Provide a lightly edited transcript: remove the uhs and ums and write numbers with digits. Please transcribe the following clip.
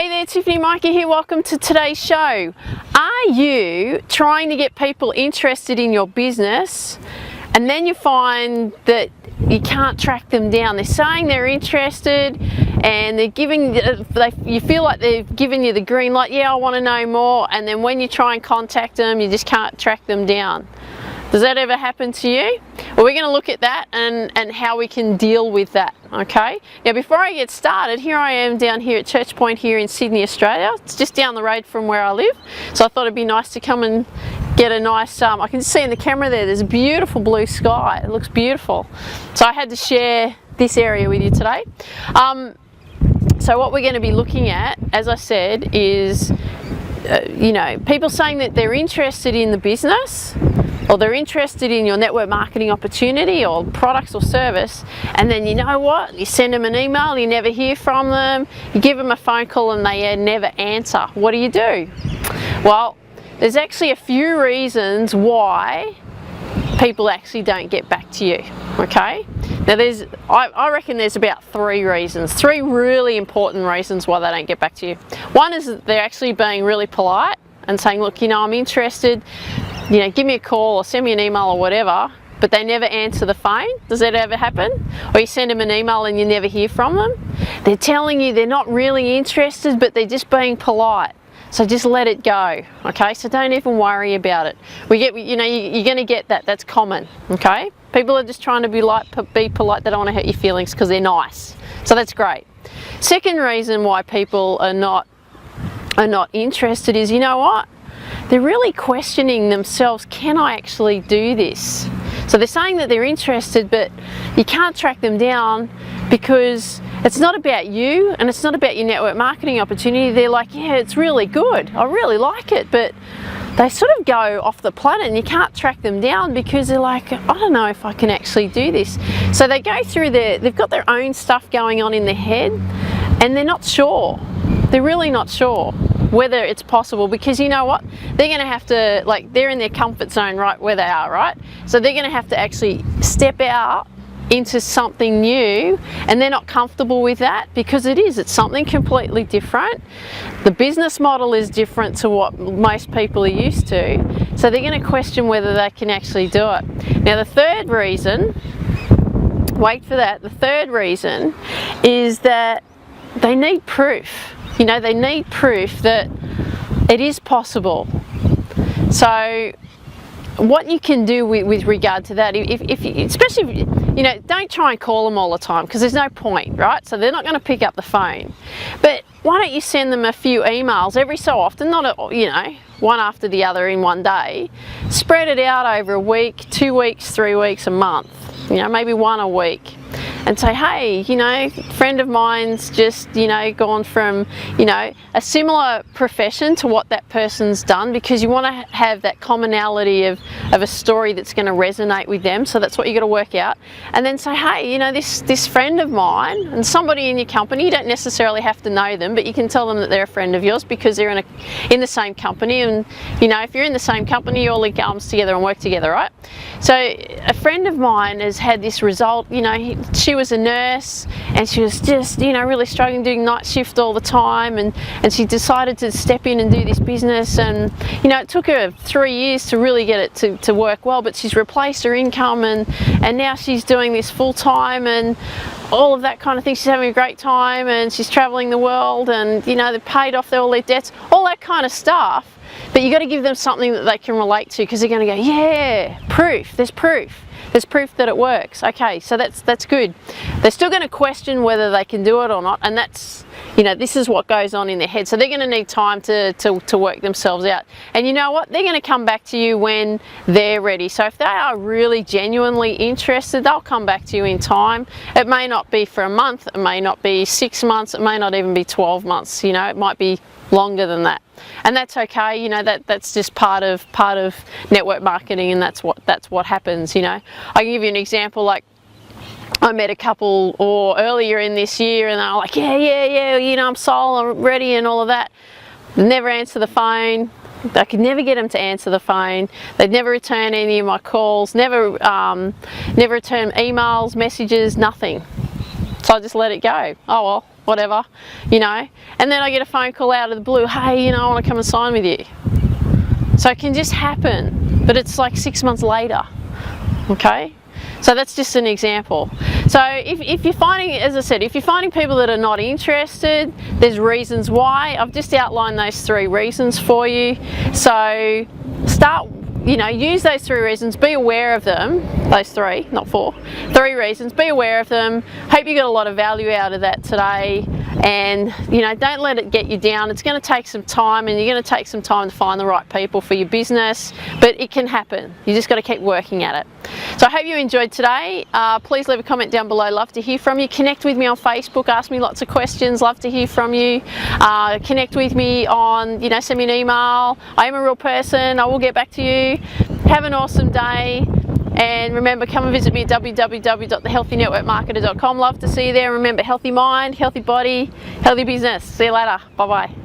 Hey there, Tiffany, Mika here. Welcome to today's show. Are you trying to get people interested in your business and then you find that you can't track them down? They're saying they're interested and they're giving, you feel like they're giving you the green light, yeah, I want to know more, and then when you try and contact them, you just can't track them down. Does that ever happen to you? Well, we're going to look at that and how we can deal with that, okay? Now, before I get started, here I am down here at Church Point here in Sydney, Australia. It's just down the road from where I live. So I thought it'd be nice to come and get a nice, I can see in the camera there's a beautiful blue sky. It looks beautiful. So I had to share this area with you today. So what we're going to be looking at, as I said, is, people saying that they're interested in the business, or they're interested in your network marketing opportunity or products or service, and then you know what? You send them an email, you never hear from them, you give them a phone call and they never answer. What do? Well, there's actually a few reasons why people actually don't get back to you, okay? Now I reckon there's about three really important reasons why they don't get back to you. One is that they're actually being really polite and saying, look, I'm interested, give me a call or send me an email or whatever, but they never answer the phone. Does that ever happen? Or you send them an email and you never hear from them? They're telling you they're not really interested, but they're just being polite. So just let it go, okay? So don't even worry about it. You're going to get that. That's common, okay? People are just trying to be polite. They don't want to hurt your feelings because they're nice. So that's great. Second reason why people are not interested is, they're really questioning themselves, can I actually do this? So they're saying that they're interested, but you can't track them down because it's not about you and it's not about your network marketing opportunity. They're like, yeah, it's really good, I really like it, but they sort of go off the planet and you can't track them down because they're like, I don't know if I can actually do this. So they go through they've got their own stuff going on in their head and they're not sure. They're really not sure whether it's possible, because you know what? They're going to have to, they're in their comfort zone right where they are, right? So they're going to have to actually step out into something new, and they're not comfortable with that because it's something completely different. The business model is different to what most people are used to. So they're going to question whether they can actually do it. Now the third reason, wait for that, the third reason is that they need proof. They need proof that it is possible. So what you can do with regard to that, especially if don't try and call them all the time because there's no point, right? So they're not going to pick up the phone. But why don't you send them a few emails every so often, not one after the other in one day. Spread it out over a week, 2 weeks, 3 weeks, a month, maybe one a week. And say, hey, a friend of mine's just, gone from, a similar profession to what that person's done, because you want to have that commonality of a story that's going to resonate with them. So that's what you got to work out. And then say, hey, this friend of mine, and somebody in your company, you don't necessarily have to know them, but you can tell them that they're a friend of yours because they're in the same company. And, if you're in the same company, you all link arms together and work together, right? So a friend of mine has had this result, she was a nurse and she was just really struggling, doing night shift all the time, and she decided to step in and do this business, and it took her 3 years to really get it to work well, but she's replaced her income and now she's doing this full time and all of that kind of thing. She's having a great time and she's traveling the world, and they've paid off all their debts, all that kind of stuff. But you got to give them something that they can relate to, because they're going to go, yeah, proof, there's proof. There's proof that it works. Okay, so that's good. They're still going to question whether they can do it or not, and that's, this is what goes on in their head. So they're going to need time to work themselves out. And you know what? They're going to come back to you when they're ready. So if they are really genuinely interested, they'll come back to you in time. It may not be for a month, it may not be 6 months, it may not even be 12 months. It might be longer than that, and that's okay. That's just part of network marketing, and that's what happens. I can give you an example. Like, I met a couple earlier in this year, and they're like, yeah, I'm sold, I'm ready, and all of that. They never answer the phone. I could never get them to answer the phone. They'd never return any of my calls, never return emails, messages, nothing. So I just let it go. Oh well, whatever, you know, and then I get a phone call out of the blue, hey, you know, I want to come and sign with you. So it can just happen, but it's like 6 months later, okay? So that's just an example. So if you're finding, as I said, if you're finding people that are not interested, there's reasons why. I've just outlined those 3 reasons for you. So start, you know, use those 3 reasons, be aware of them, those 3, not 4, 3 reasons, be aware of them. Hope you got a lot of value out of that today, and you know, don't let it get you down. It's going to take some time, and you're going to take some time to find the right people for your business, but it can happen. You just got to keep working at it. So I hope you enjoyed today. Please leave a comment down below. Love to hear from you. Connect with me on Facebook. Ask me lots of questions. Love to hear from you. Connect with me on, you know, send me an email. I am a real person. I will get back to you. Have an awesome day. And remember, come and visit me at www.thehealthynetworkmarketer.com. Love to see you there. Remember, healthy mind, healthy body, healthy business. See you later. Bye-bye.